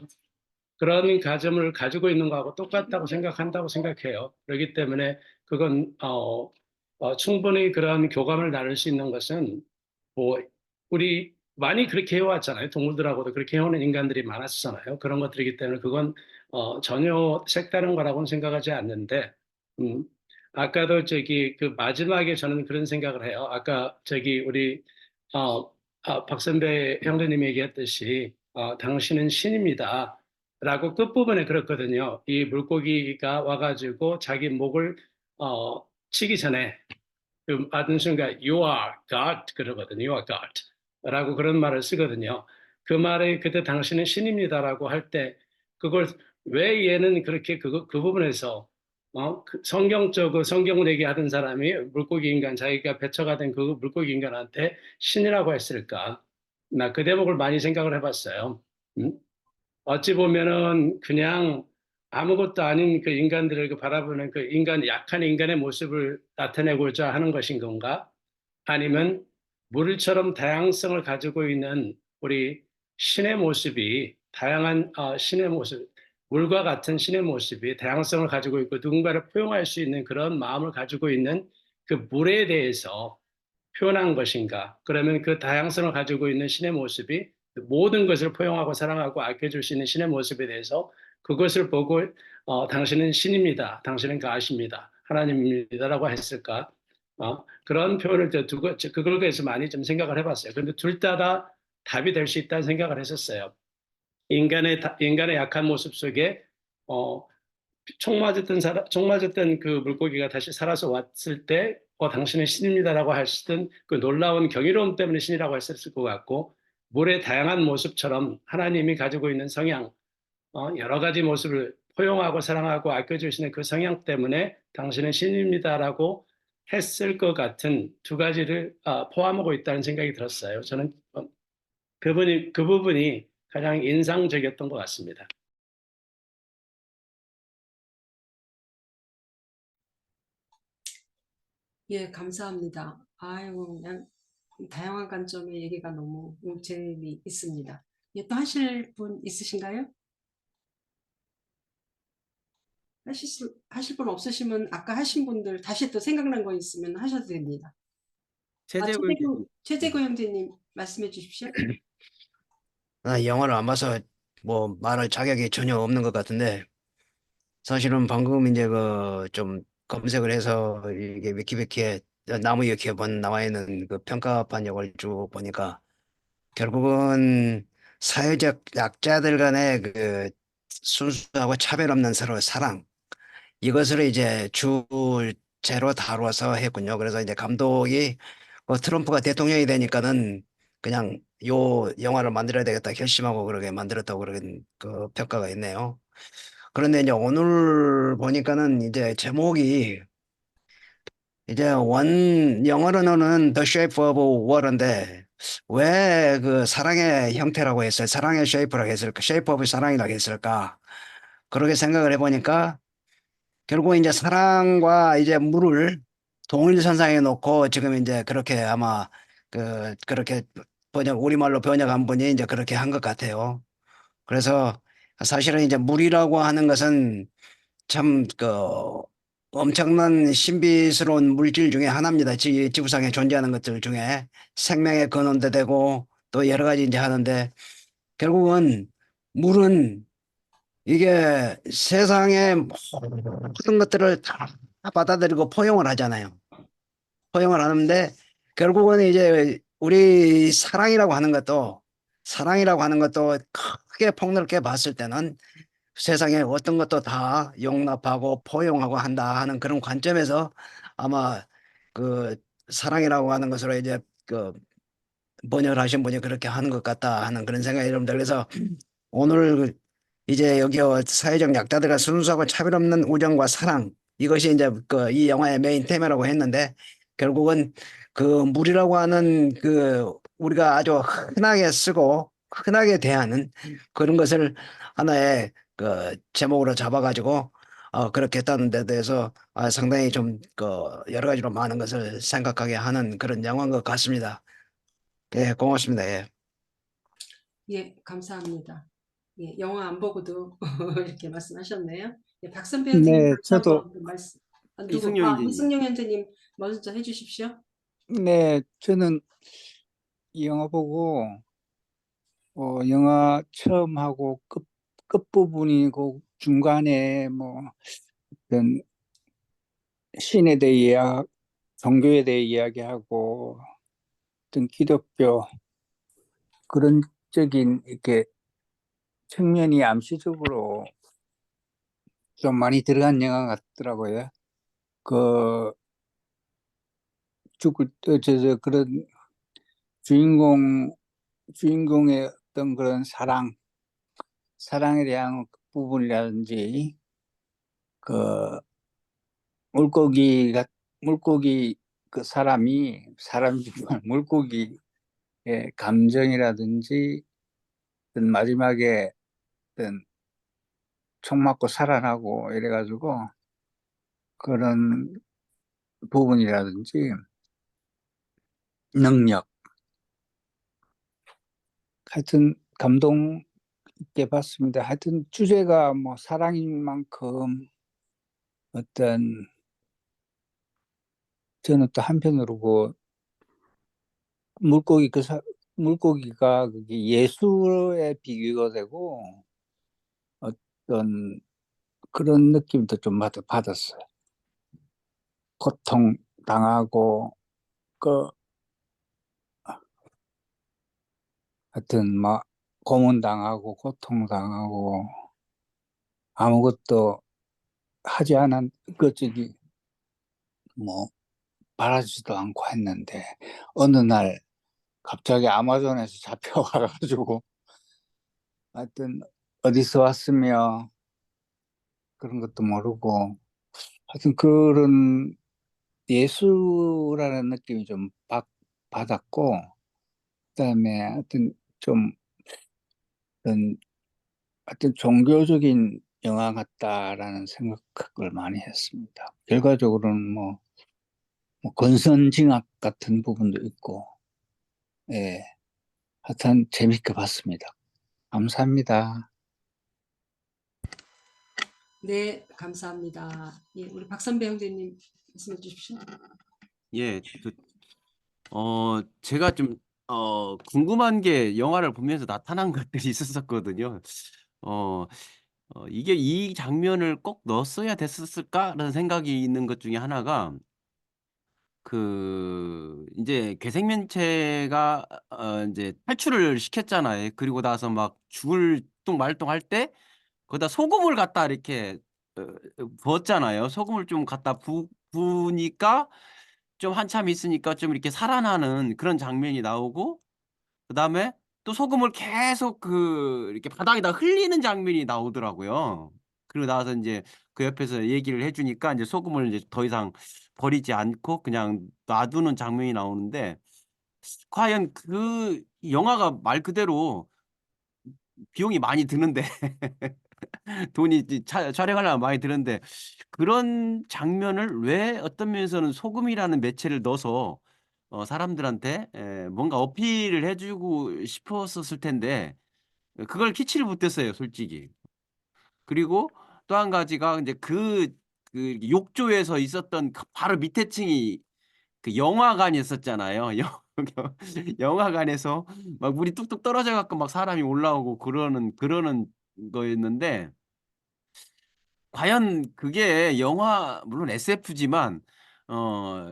그런 가정을 가지고 있는 거하고 똑같다고 생각한다고 생각해요. 그렇기 때문에 그건 충분히 그런 교감을 나눌 수 있는 것은 뭐 우리 많이 그렇게 해왔잖아요. 동물들하고도 그렇게 해오는 인간들이 많았잖아요. 그런 것들이기 때문에 그건 전혀 색다른 거라고는 생각하지 않는데 음, 아까도 그 마지막에 저는 그런 생각을 해요. 아까 우리 박선배 형제님이 얘기했듯이 당신은 신입니다. 라고 끝부분에 그렇거든요. 이 물고기가 와가지고 자기 목을 치기 전에 그 받은 순간 You are God 그러거든요. You are God 라고 그런 말을 쓰거든요. 그 말에 그때 당신은 신입니다라고 할 때 그걸 왜 얘는 그렇게 그 부분에서 성경적으로 성경을 얘기하던 사람이 물고기 인간 자기가 배척하던 그 물고기 인간한테 신이라고 했을까? 나 그 대목을 많이 생각을 해봤어요. 음? 어찌 보면은 그냥 아무것도 아닌 그 인간들을 바라보는 그 약한 인간의 모습을 나타내고자 하는 것인 건가? 아니면 물처럼 다양성을 가지고 있는 우리 신의 모습이 다양한 신의 모습, 물과 같은 신의 모습이 다양성을 가지고 있고 누군가를 포용할 수 있는 그런 마음을 가지고 있는 그 물에 대해서 표현한 것인가? 그러면 그 다양성을 가지고 있는 신의 모습이 모든 것을 포용하고 사랑하고 아껴줄 수 있는 신의 모습에 대해서 그것을 보고 당신은 신입니다. 당신은 가십니다. 하나님입니다라고 했을까? 그런 표현을 두고 그걸 위해서 많이 좀 생각을 해봤어요. 그런데 둘 다 답이 될 수 있다는 생각을 했었어요. 인간의 약한 모습 속에 어, 총 맞았던 그 물고기가 다시 살아서 왔을 때, 당신은 신입니다라고 하시던 그 놀라운 경이로움 때문에 신이라고 했을 것 같고, 물의 다양한 모습처럼 하나님이 가지고 있는 성향, 여러 가지 모습을 포용하고 사랑하고 아껴주시는 그 성향 때문에 당신은 신입니다라고 했을 것 같은 두 가지를 포함하고 있다는 생각이 들었어요. 저는 그 부분이 가장 인상적이었던 것 같습니다. 예, 감사합니다. 아이고, 그냥 다양한 관점의 얘기가 너무 재미있습니다. 예, 또 하실 분 있으신가요? 하실 분 없으시면 아까 하신 분들 다시 또 생각난 거 있으면 하셔도 됩니다. 최재구 형제님. 최재구 형제님 말씀해 주십시오. 영화를 안 봐서 뭐 말할 자격이 전혀 없는 것 같은데 사실은 방금 이제 그 좀 검색을 해서 이게 위키비키에 나무 위키에 나와 있는 그 평가판 역을 쭉 보니까 결국은 사회적 약자들 간의 그 순수하고 차별 없는 서로 사랑 이것을 이제 주제로 다루어서 했군요. 그래서 이제 감독이 트럼프가 대통령이 되니까는 그냥 요 영화를 만들어야 되겠다 결심하고 그렇게 만들었다고 그런 그 평가가 있네요. 그런데 이제 오늘 보니까는 이제 제목이 이제 영어로는 The Shape of Water인데 왜 그 사랑의 형태라고 했어요? 사랑의 shape라고 했을까? Shape of 사랑이라고 했을까? 그렇게 생각을 해보니까 결국 이제 사랑과 이제 물을 동일선상에 놓고 지금 이제 그렇게 아마 그렇게 우리말로 번역한 분이 이제 그렇게 한 것 같아요. 그래서 사실은 이제 물이라고 하는 것은 참 엄청난 신비스러운 물질 중에 하나입니다. 지구상에 존재하는 것들 중에 생명의 근원도 되고 또 여러 가지 이제 하는데, 결국은 물은 이게 세상의 모든 것들을 다 받아들이고 포용을 하잖아요. 포용을 하는데, 결국은 이제 우리 사랑이라고 하는 것도 크게 폭넓게 봤을 때는 세상에 어떤 것도 다 용납하고 포용하고 한다 하는 그런 관점에서 아마 그 사랑이라고 하는 것으로 이제 번역을 하신 분이 그렇게 하는 것 같다 하는 그런 생각이 듭니다. 그래서 오늘 이제 여기 사회적 약자들과 순수하고 차별 없는 우정과 사랑, 이것이 이제 이 영화의 메인 테마라고 했는데, 결국은 물이라고 하는 우리가 아주 흔하게 쓰고 흔하게 대하는 그런 것을 하나의 제목으로 잡아가지고 그렇게 했다는 데 대해서 상당히 좀 여러 가지로 많은 것을 생각하게 하는 그런 영화인 것 같습니다. 예, 고맙습니다. 예. 예, 감사합니다. 예, 영화 안 보고도 이렇게 말씀하셨네요. 예, 박선배 네, 선생님 다시 저도 한번 말씀. 이승용 형제님. 이승용 현재님 먼저 해주십시오. 네, 저는 이 영화 보고 영화 처음 하고 끝부분이고 중간에 뭐 어떤 신에 대해 종교에 대해 이야기하고 어떤 기독교 그런 적인 이렇게 측면이 암시적으로 좀 많이 들어간 영화 같더라고요. 그런 주인공의 어떤 그런 사랑에 대한 부분이라든지 물고기 사람이지만 물고기의 감정이라든지 어떤 마지막에 어떤 총 맞고 살아나고 이래가지고 그런 부분이라든지 능력, 하여튼 감동 있게 봤습니다. 하여튼 주제가 뭐 사랑인 만큼 어떤 저는 또 한편으로 물고기가 그게 예술의 비교가 되고 어떤 그런 느낌도 좀 받았어요. 고통 당하고 하여튼 막 고문 당하고 고통 당하고 아무것도 하지 않은 뭐 바라지도 않고 했는데 어느 날 갑자기 아마존에서 잡혀가가지고 하여튼 어디서 왔으며 그런 것도 모르고 하여튼 그런 예수라는 느낌이 좀 받았고, 그다음에 하여튼 좀 하여튼 종교적인 영화 같다라는 생각을 많이 했습니다. 결과적으로는 뭐 권선징악 같은 부분도 있고, 예, 하여튼 재밌게 봤습니다. 감사합니다. 네, 감사합니다. 예, 우리 박선배 형제님 말씀해 주십시오. 예, 제가 좀 궁금한 게 영화를 보면서 나타난 것들이 있었거든요. 이게 이 장면을 꼭 넣었어야 됐었을까라는 생각이 있는 것 중에 하나가, 이제 괴생명체가 이제 탈출을 시켰잖아요. 그리고 나서 막 죽을 뚱말뚱할 때 거기다 소금을 갖다 이렇게 부었잖아요. 소금을 좀 갖다 부으니까 좀 한참 있으니까 좀 이렇게 살아나는 그런 장면이 나오고, 그다음에 또 소금을 계속 이렇게 바닥에다 흘리는 장면이 나오더라고요. 그리고 나서 인제 그 옆에서 얘기를 해 주니까 인제 소금을 이제 더 이상 버리지 않고 그냥 놔두는 장면이 나오는데, 과연 영화가 말 그대로 비용이 많이 드는데 돈이 이제 촬영하려면 많이 드는데, 그런 장면을 왜 어떤 면에서는 소금이라는 매체를 넣어서 사람들한테 뭔가 어필을 해주고 싶었을 텐데 그걸 캐치를 못했어요, 솔직히. 그리고 또 한 가지가 이제 그 욕조에서 있었던 그 바로 밑에 층이 그 영화관이었었잖아요. 영화관에서 막 물이 뚝뚝 떨어져 갖고 막 사람이 올라오고 그러는 거였는데 과연 그게 영화 물론 SF지만 어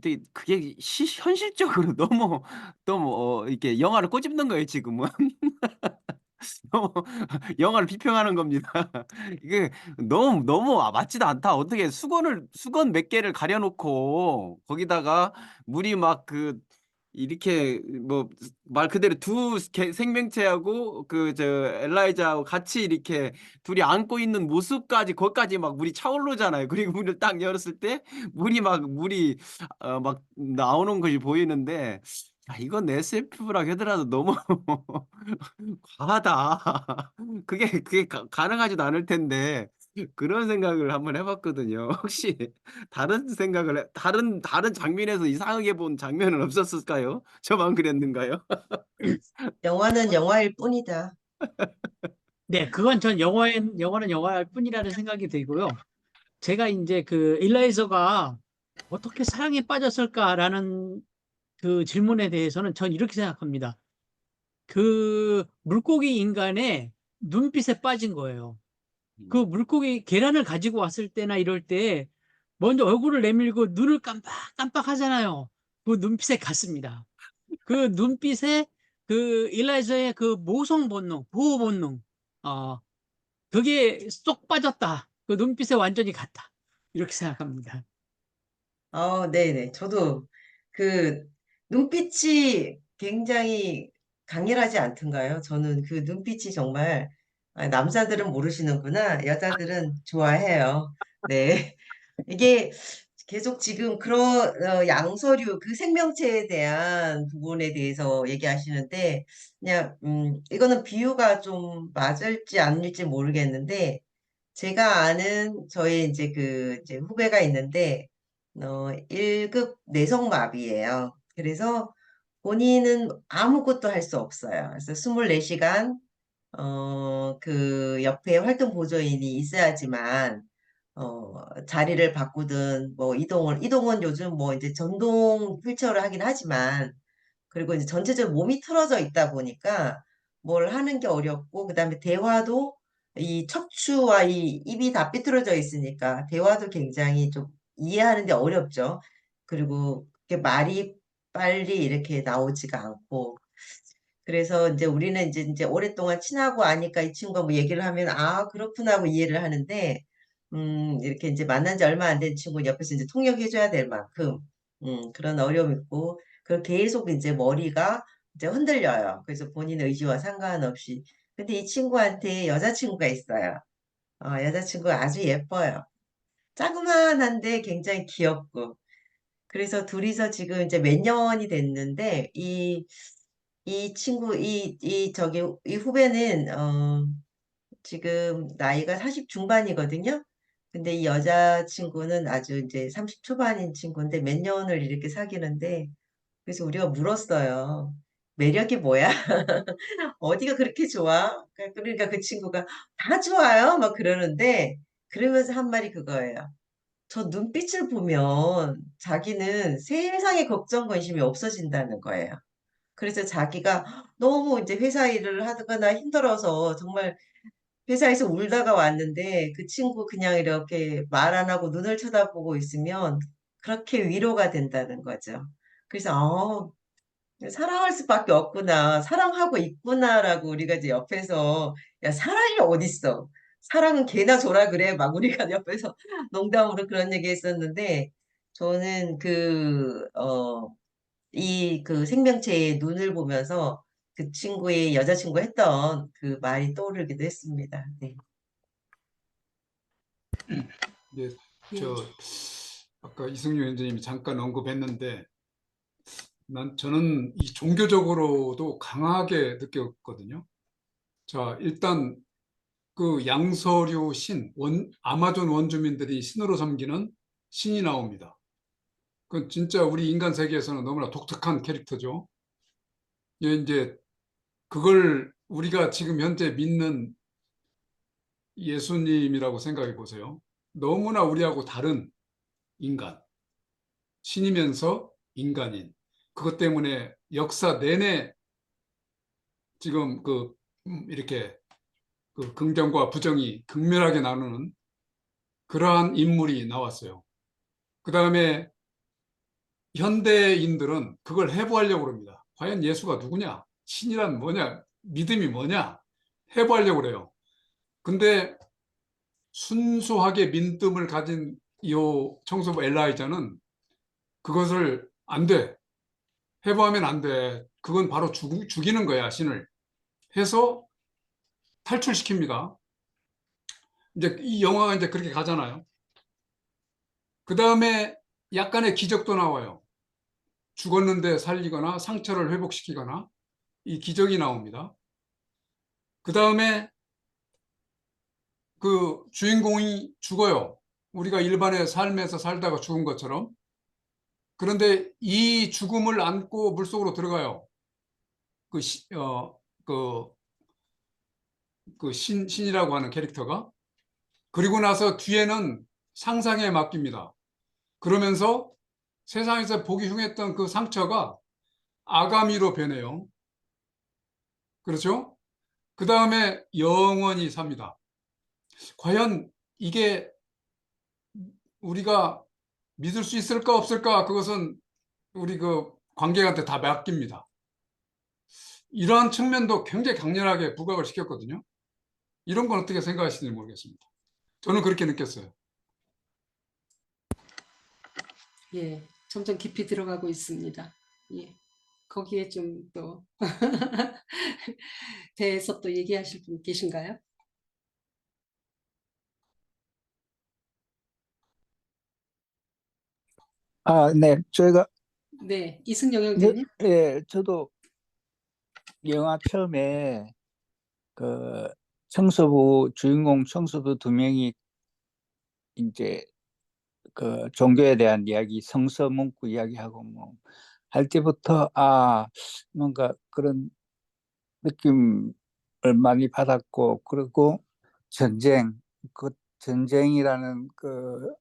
되게 그게 현실적으로 너무 이렇게 영화를 꼬집는 거예요, 지금은. 너무 영화를 비평하는 겁니다. 이게 너무 맞지도 않다. 어떻게 수건 몇 개를 가려 놓고 거기다가 물이 막 이렇게 뭐 말 그대로 두 생명체하고 엘라이자하고 같이 이렇게 둘이 안고 있는 모습까지 거기까지 막 물이 차오르잖아요. 그리고 문을 딱 열었을 때 물이 막 나오는 것이 보이는데 이건 SF라고 하더라도 너무 과하다. 그게 가능하지도 않을 텐데 그런 생각을 한번 해 봤거든요. 혹시 다른 장면에서 이상하게 본 장면은 없었을까요? 저만 그랬는가요? 영화는 영화일 뿐이다. 네, 그건 전 영화는 영화일 뿐이라는 생각이 들고요. 제가 이제 그 일라이저가 어떻게 사랑에 빠졌을까라는 그 질문에 대해서는 전 이렇게 생각합니다. 그 물고기 인간의 눈빛에 빠진 거예요. 그 물고기 계란을 가지고 왔을 때나 이럴 때 먼저 얼굴을 내밀고 눈을 깜빡깜빡 하잖아요. 그 눈빛에 갔습니다. 그 눈빛에 그 일라이저의 그 모성 본능, 보호 본능, 어, 그게 쏙 빠졌다. 그 눈빛에 완전히 갔다. 이렇게 생각합니다. 네네. 저도 그 눈빛이 굉장히 강렬하지 않던가요? 저는 그 눈빛이 정말, 남자들은 모르시는구나. 여자들은 좋아해요. 네. 이게 계속 지금 그런 양서류 그 생명체에 대한 부분에 대해서 얘기하시는데 그냥 이거는 비유가 좀 맞을지 아닐지 모르겠는데 제가 아는 저의 이제 후배가 있는데 1급 뇌성마비예요. 그래서 본인은 아무것도 할 수 없어요. 그래서 24시간 그 옆에 활동 보조인이 있어야지만 자리를 바꾸든 뭐 이동은 요즘 뭐 이제 전동 휠체어를 하긴 하지만 그리고 이제 전체적으로 몸이 틀어져 있다 보니까 뭘 하는 게 어렵고 그다음에 대화도 이 척추와 이 입이 다 삐뚤어져 있으니까 대화도 굉장히 좀 이해하는 데 어렵죠. 그리고 이렇게 말이 빨리 이렇게 나오지가 않고 그래서 이제 우리는 이제 오랫동안 친하고 아니까 이 친구가 뭐 얘기를 하면 아 그렇구나 하고 이해를 하는데 이렇게 이제 만난 지 얼마 안 된 친구 옆에서 이제 통역해줘야 될 만큼 그런 어려움이 있고 그 계속 이제 머리가 이제 흔들려요. 그래서 본인 의지와 상관없이 근데 이 친구한테 여자친구가 있어요. 여자친구가 아주 예뻐요. 자그만한데 굉장히 귀엽고 그래서 둘이서 지금 이제 몇 년이 됐는데 이 친구, 이 후배는, 지금 나이가 40 중반이거든요. 근데 이 여자친구는 아주 이제 30 초반인 친구인데 몇 년을 이렇게 사귀는데, 그래서 우리가 물었어요. 매력이 뭐야? 어디가 그렇게 좋아? 그러니까 그 친구가 다 좋아요. 막 그러는데, 그러면서 한 말이 그거예요. 저 눈빛을 보면 자기는 세상에 걱정, 관심이 없어진다는 거예요. 그래서 자기가 너무 이제 회사 일을 하거나 힘들어서 정말 회사에서 울다가 왔는데 그 친구 그냥 이렇게 말 안 하고 눈을 쳐다보고 있으면 그렇게 위로가 된다는 거죠. 그래서 사랑할 수밖에 없구나. 사랑하고 있구나라고 우리가 이제 옆에서 야, 사랑이 어딨어. 사랑은 개나 줘라 그래. 막 우리가 옆에서 농담으로 그런 얘기 했었는데 저는 이 그 생명체의 눈을 보면서 그 친구의 여자친구 했던 그 말이 떠오르기도 했습니다. 네. 네, 예. 저 아까 이승유 위원장님이 잠깐 언급했는데 저는 이 종교적으로도 강하게 느꼈거든요. 자, 일단 그 양서류 아마존 원주민들이 신으로 섬기는 신이 나옵니다. 그 진짜 우리 인간 세계에서는 너무나 독특한 캐릭터죠. 이제 그걸 우리가 지금 현재 믿는 예수님이라고 생각해 보세요. 너무나 우리하고 다른 인간, 신이면서 인간인. 그것 때문에 역사 내내 지금 이렇게 그 긍정과 부정이 극렬하게 나누는 그러한 인물이 나왔어요. 그 다음에 현대인들은 그걸 해부하려고 합니다. 과연 예수가 누구냐? 신이란 뭐냐? 믿음이 뭐냐? 해부하려고 그래요. 근데 순수하게 믿음을 가진 이 청소부 엘라이자는 그것을 안 돼. 해부하면 안 돼. 그건 바로 죽이는 거야, 신을. 해서 탈출시킵니다. 이제 이 영화가 이제 그렇게 가잖아요. 그 다음에 약간의 기적도 나와요. 죽었는데 살리거나 상처를 회복시키거나 이 기적이 나옵니다. 그 다음에 그 주인공이 죽어요. 우리가 일반의 삶에서 살다가 죽은 것처럼. 그런데 이 죽음을 안고 물속으로 들어가요. 그, 신이라고 하는 캐릭터가. 그리고 나서 뒤에는 상상에 맡깁니다. 그러면서 세상에서 보기 흉했던 그 상처가 아가미로 변해요. 그렇죠? 그 다음에 영원히 삽니다. 과연 이게 우리가 믿을 수 있을까 없을까? 그것은 우리 그 관객한테 다 맡깁니다. 이러한 측면도 굉장히 강렬하게 부각을 시켰거든요. 이런 건 어떻게 생각하시는지 모르겠습니다. 저는 그렇게 느꼈어요. 예, 점점 깊이 들어가고 있습니다. 예, 거기에 좀 또 대해서 또 얘기하실 분 계신가요? 네, 저희가 네, 이승영 형제님. 저도 영화 처음에 그 주인공 청소부 두 명이 이제 그 종교에 대한 이야기, 성서 문구 이야기하고 뭐 할 때부터 뭔가 그런 느낌을 많이 받았고, 그리고 그 전쟁이라는 그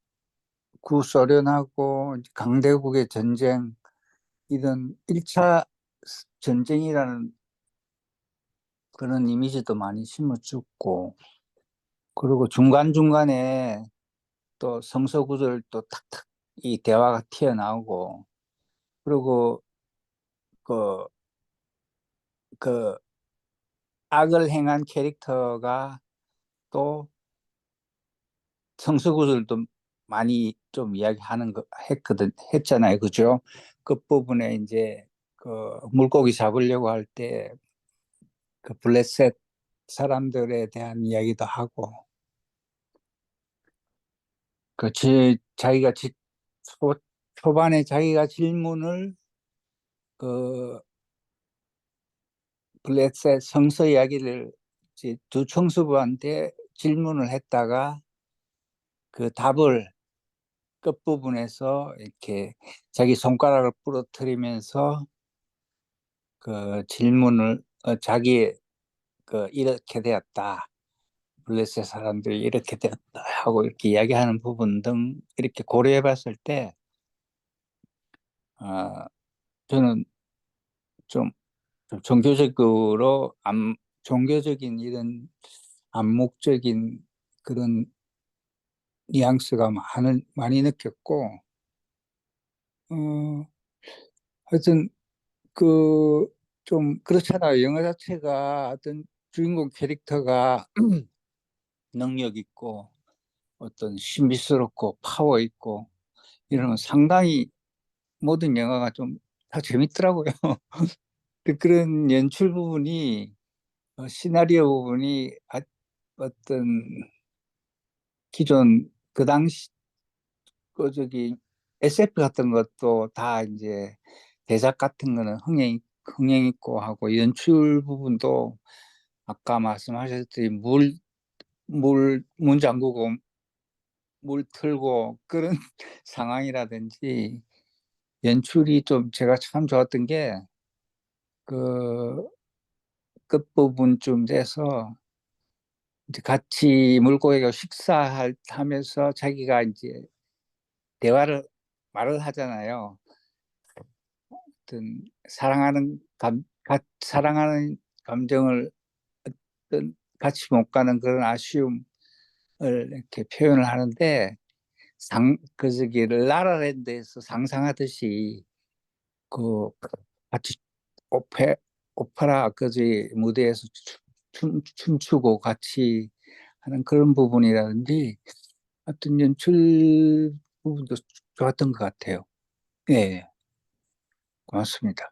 구소련하고 강대국의 전쟁, 이런 1차 전쟁이라는 그런 이미지도 많이 심어주고, 그리고 중간중간에 또 성서 구절 또 탁탁 이 대화가 튀어나오고, 그리고 그, 그 악을 행한 캐릭터가 또 성서 구절도 많이 좀 이야기하는 거 했잖아요. 그죠? 그 부분에 이제 그 물고기 잡으려고 할 때 그 블레셋 사람들에 대한 이야기도 하고, 자기가 초반에 자기가 질문을 그 블레셋 성서 이야기를 이제 두 청소부한테 질문을 했다가 그 답을 끝부분에서 이렇게 자기 손가락을 부러뜨리면서 그 질문을 자기 이렇게 되었다. 블레셋 사람들이 이렇게 되었다 하고 이렇게 이야기하는 부분 등 이렇게 고려해 봤을 때 저는 좀 종교적인 이런 암묵적인 그런 뉘앙스가 많이 느꼈고, 하여튼 좀 그렇잖아요. 영화 자체가 어떤 주인공 캐릭터가 능력 있고 어떤 신비스럽고 파워 있고 이러면 상당히 모든 영화가 좀 다 재밌더라고요. 그런 연출 부분이 시나리오 부분이 어떤 기존 그 당시 SF 같은 것도 다 이제 대작 같은 거는 흥행 있고 하고, 연출 부분도 아까 말씀하셨듯이 문 잠그고 물 틀고 그런 상황이라든지 연출이 좀 제가 참 좋았던 게 그 끝부분쯤 돼서 이제 같이 물고기가 식사하면서 자기가 이제 말을 하잖아요. 어떤 사랑하는 감정을 어떤 같이 못 가는 그런 아쉬움을 이렇게 표현을 하는데 라라랜드에서 상상하듯이 그 같이 오페라 무대에서 춤추고 같이 하는 그런 부분이라든지 어떤 연출 부분도 좋았던 것 같아요. 예, 고맙습니다.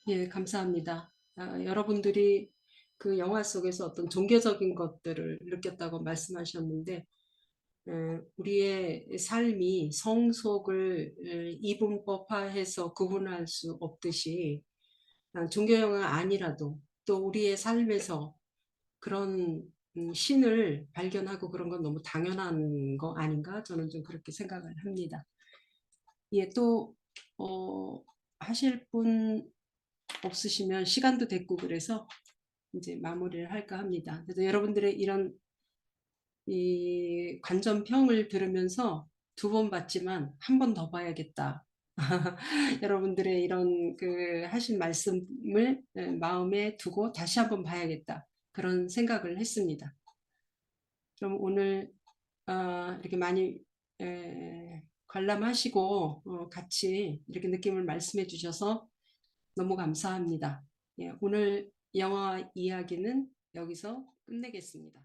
예, 감사합니다. 여러분들이 그 영화 속에서 어떤 종교적인 것들을 느꼈다고 말씀하셨는데, 우리의 삶이 성속을 이분법화해서 구분할 수 없듯이 종교 영화 아니라도 또 우리의 삶에서 그런 신을 발견하고 그런 건 너무 당연한 거 아닌가? 저는 좀 그렇게 생각을 합니다. 예, 또 하실 분 없으시면 시간도 됐고 그래서 이제 마무리를 할까 합니다. 그래서 여러분들의 이런 이 관전평을 들으면서 2번 봤지만 한 번 더 봐야겠다. 여러분들의 이런 그 하신 말씀을 마음에 두고 다시 한번 봐야겠다. 그런 생각을 했습니다. 그럼 오늘 이렇게 많이 관람하시고 같이 이렇게 느낌을 말씀해 주셔서 너무 감사합니다. 예, 오늘 영화 이야기는 여기서 끝내겠습니다.